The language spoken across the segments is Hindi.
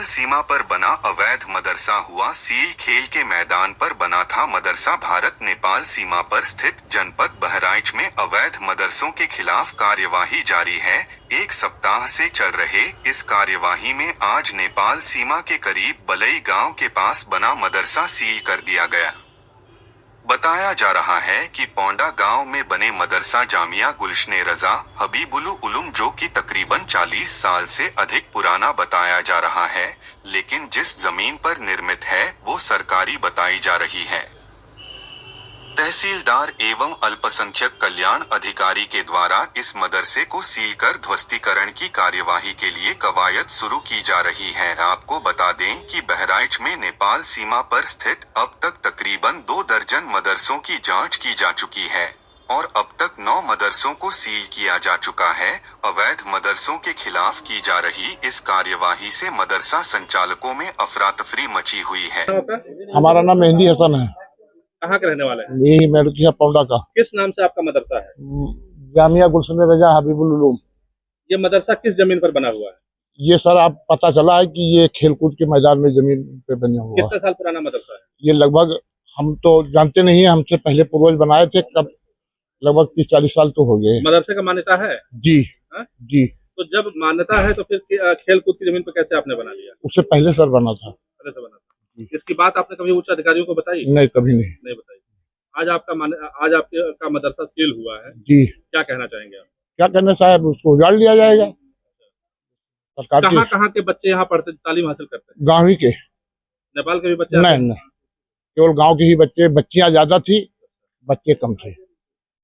सीमा पर बना अवैध मदरसा हुआ सील। खेल के मैदान पर बना था मदरसा। भारत नेपाल सीमा पर स्थित जनपद बहराइच में अवैध मदरसों के खिलाफ कार्यवाही जारी है। एक सप्ताह से चल रहे इस कार्यवाही में आज नेपाल सीमा के करीब बलई गांव के पास बना मदरसा सील कर दिया गया। बताया जा रहा है कि पौंडा गांव में बने मदरसा जामिया गुलशने रजा हबीबुल उलूम, जो कि तकरीबन 40 साल से अधिक पुराना बताया जा रहा है, लेकिन जिस जमीन पर निर्मित है वो सरकारी बताई जा रही है। तहसीलदार एवं अल्पसंख्यक कल्याण अधिकारी के द्वारा इस मदरसे को सील कर ध्वस्तीकरण की कार्यवाही के लिए कवायद शुरू की जा रही है। आपको बता दें कि बहराइच में नेपाल सीमा पर स्थित अब तक तकरीबन 2 दर्जन मदरसों की जांच की जा चुकी है और अब तक 9 मदरसों को सील किया जा चुका है। अवैध मदरसों के खिलाफ की जा रही इस कार्यवाही से मदरसा संचालकों में अफरा-तफरी मची हुई है। हमारा नाम मेहंदी हसन है। कहाँ के रहने वाले हैं? यही मेरठिया पौंडा का। किस नाम से आपका मदरसा है? जामिया गुलशन रजा हबीबुल उलूम। ये मदरसा किस जमीन पर बना हुआ है? ये सर आप पता चला है कि ये खेलकूद के मैदान में जमीन पे बना हुआ है। कितने साल पुराना मदरसा है? ये लगभग हम तो जानते नहीं है, हमसे पहले पूर्वज बनाए थे, कब लगभग 30-40 साल तो हो गए। मदरसे का मान्यता है? जी हा? जी। तो जब मान्यता है तो फिर खेलकूद की जमीन पर कैसे आपने बना लिया? उससे पहले सर बना था। पहले से बना था। इसकी बात आपने कभी उच्च अधिकारियों को बताई? नहीं, कभी नहीं। नहीं बताई। आज आपका मदरसा सील हुआ है जी। क्या कहना चाहेंगे आप? क्या कहना साहब, उसको उजाड़ लिया जाएगा। सरकार कहाँ के बच्चे यहाँ पढ़ते तालीम हासिल करते हैं? गाँव ही के। नेपाल के भी बच्चे? नहीं, केवल गाँव के ही बच्चे। बच्चियां ज्यादा थी, बच्चे कम थे।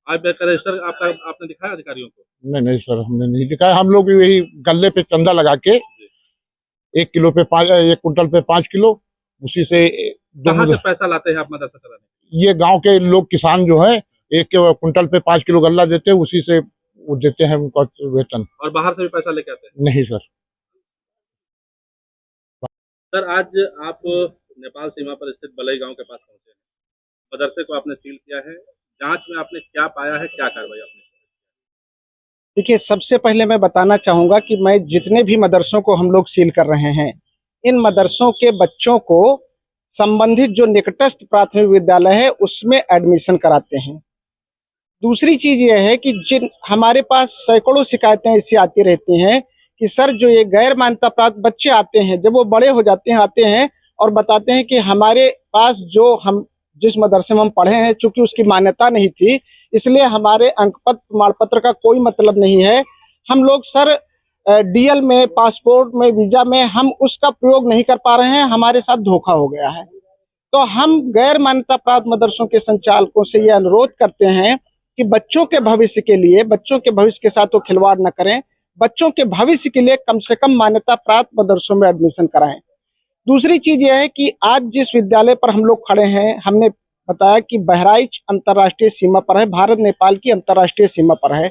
आज रजिस्टर आपने दिखाया अधिकारियों को? नहीं सर, हमने नहीं दिखाया। हम लोग यही गले पे चंदा लगा के 1 कुंटल पे 5 किलो, उसी से कहाँ से पैसा लाते हैं आप मदरसा चलाने? ये गांव के लोग किसान जो है 1 कुंटल पे 5 किलो गल्ला देते हैं, उसी से वो देते हैं उनका वेतन। और बाहर से भी पैसा लेके आते हैं? नहीं सर। सर आज आप नेपाल सीमा पर स्थित बलई गांव के पास पहुंचे हैं। मदरसे को आपने सील किया है, जांच में आपने क्या पाया है, क्या कार्रवाई आपने? देखिए, सबसे पहले मैं बताना चाहूंगा कि मैं जितने भी मदरसों को हम लोग सील कर रहे हैं, इन मदरसों के बच्चों को संबंधित जो निकटस्थ प्राथमिक विद्यालय है उसमें एडमिशन कराते हैं। दूसरी चीज यह है कि जिन हमारे पास सैकड़ों शिकायतें ऐसी आती रहती हैं कि सर जो ये गैर मान्यता प्राप्त बच्चे आते हैं, जब वो बड़े हो जाते हैं आते हैं और बताते हैं कि हमारे पास जो हम जिस मदरसे में हम पढ़े हैं, चूंकि उसकी मान्यता नहीं थी, इसलिए हमारे अंक पत्र प्रमाण पत्र का कोई मतलब नहीं है। हम लोग सर डीएल में, पासपोर्ट में, वीजा में हम उसका प्रयोग नहीं कर पा रहे हैं, हमारे साथ धोखा हो गया है। तो हम गैर मान्यता प्राप्त मदरसों के संचालकों से ये अनुरोध करते हैं कि बच्चों के भविष्य के लिए, बच्चों के भविष्य के साथ वो खिलवाड़ न करें, बच्चों के भविष्य के लिए कम से कम मान्यता प्राप्त मदरसों में एडमिशन कराएं। दूसरी चीज यह है कि आज जिस विद्यालय पर हम लोग खड़े हैं, हमने बताया कि बहराइच अंतर्राष्ट्रीय सीमा पर है, भारत नेपाल की अंतर्राष्ट्रीय सीमा पर है।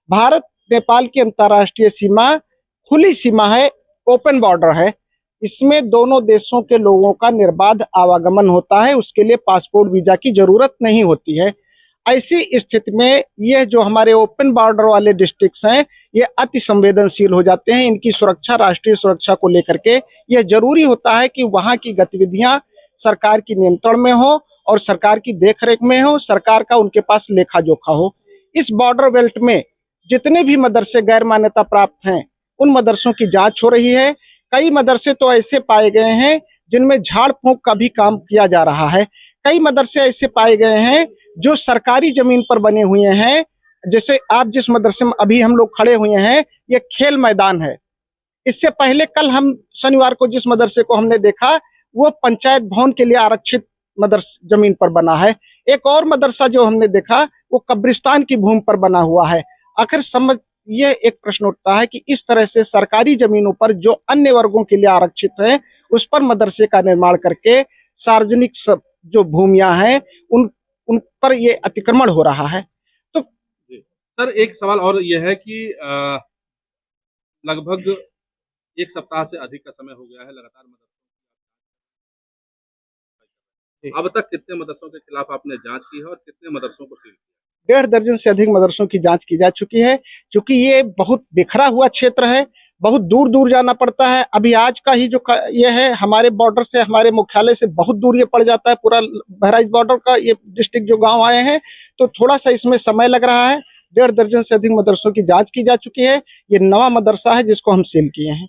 भारत नेपाल की अंतर्राष्ट्रीय सीमा खुली सीमा है, ओपन बॉर्डर है। इसमें दोनों देशों के लोगों का निर्बाध आवागमन होता है, उसके लिए पासपोर्ट वीजा की जरूरत नहीं होती है। ऐसी स्थिति में यह जो हमारे ओपन बॉर्डर वाले डिस्ट्रिक्ट्स हैं, ये अति संवेदनशील हो जाते हैं। इनकी सुरक्षा, राष्ट्रीय सुरक्षा को लेकर के यह जरूरी होता है कि वहां की गतिविधियां सरकार की नियंत्रण में हो और सरकार की देखरेख में हो, सरकार का उनके पास लेखा जोखा हो। इस बॉर्डर बेल्ट में जितने भी मदरसे गैर मान्यता प्राप्त हैं, उन मदरसों की जांच हो रही है। कई मदरसे तो ऐसे पाए गए हैं जिनमें झाड़ फूंक का भी काम किया जा रहा है। कई मदरसे ऐसे पाए गए हैं जो सरकारी जमीन पर बने हुए हैं। जैसे आप जिस मदरसे में अभी हम लोग खड़े हुए हैं, ये खेल मैदान है। इससे पहले कल हम शनिवार को जिस मदरसे को हमने देखा, वो पंचायत भवन के लिए आरक्षित मदरसा जमीन पर बना है। एक और मदरसा जो हमने देखा, वो कब्रिस्तान की भूमि पर बना हुआ है। आखिर समझ ये एक प्रश्न उठता है कि इस तरह से सरकारी जमीनों पर जो अन्य वर्गों के लिए आरक्षित है, उस पर मदरसे का निर्माण करके सार्वजनिक जो भूमियां हैं उन पर ये अतिक्रमण हो रहा है। तो सर एक सवाल और ये है कि लगभग 1 सप्ताह से अधिक का समय हो गया है लगातार मदरसों, अब तक कितने मदरसों के खिलाफ आपने जांच की है और कितने मदरसों को सील किया? 1.5 दर्जन से अधिक मदरसों की जांच की जा चुकी है। क्योंकि ये बहुत बिखरा हुआ क्षेत्र है, बहुत दूर दूर जाना पड़ता है। अभी आज का ही जो ये है, हमारे बॉर्डर से, हमारे मुख्यालय से बहुत दूर ये पड़ जाता है, पूरा बहराइच बॉर्डर का ये डिस्ट्रिक्ट जो गांव आए हैं, तो थोड़ा सा इसमें समय लग रहा है। 1.5 दर्जन से अधिक मदरसों की जांच की जा चुकी है। ये नवा मदरसा है जिसको हम सील किए हैं।